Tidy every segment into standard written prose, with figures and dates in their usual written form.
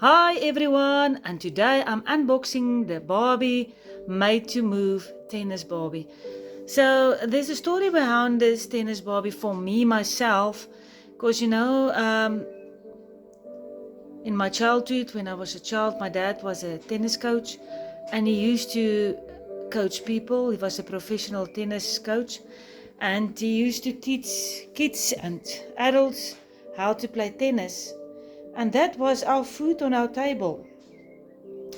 Hi everyone, and today I'm unboxing the Barbie Made to Move tennis Barbie. So there's a story behind this tennis Barbie for me myself, because in my childhood, when I was a child, my dad was a tennis coach, and he used to coach people. He was a professional tennis coach, and he used to teach kids and adults how to play tennis. And that was our food on our table.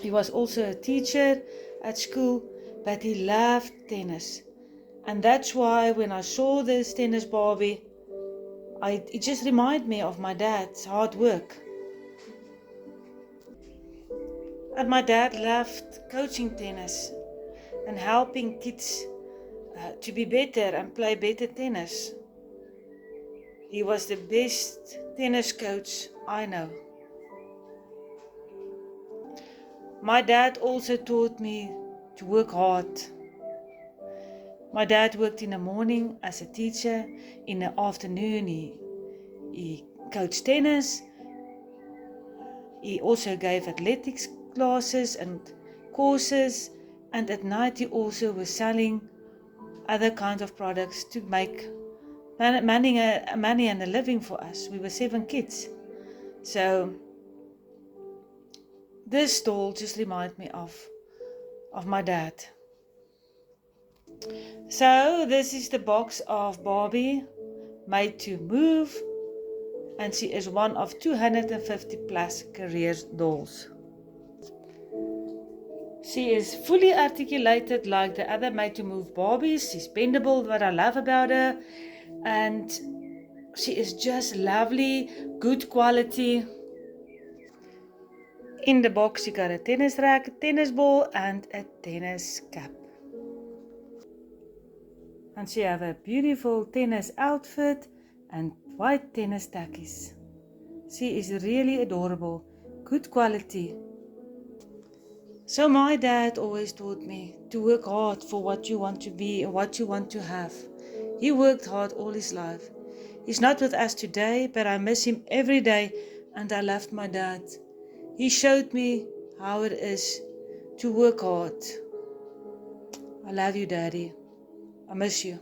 He was also a teacher at school, but he loved tennis. And that's why when I saw this tennis Barbie, it just reminded me of my dad's hard work. And my dad loved coaching tennis and helping kids to be better and play better tennis. He was the best tennis coach I know. My dad also taught me to work hard. My dad worked in the morning as a teacher. In the afternoon, he coached tennis. He also gave athletics classes and courses. And at night, he also was selling other kinds of products to make money and a living for us. We were 7 kids. So this stall just reminded me of my dad. So this is the box of Barbie Made to Move, and she is one of 250 plus career dolls. She is fully articulated like the other Made to Move Barbies. She's bendable, what I love about her, and she is just lovely, good quality. In the box you got a tennis racket, tennis ball and a tennis cap. And she have a beautiful tennis outfit and white tennis tackies. She is really adorable, good quality. So my dad always taught me to work hard for what you want to be and what you want to have. He worked hard all his life. He's not with us today, but I miss him every day, and I loved my dad. He showed me how it is to work hard. I love you, Daddy. I miss you.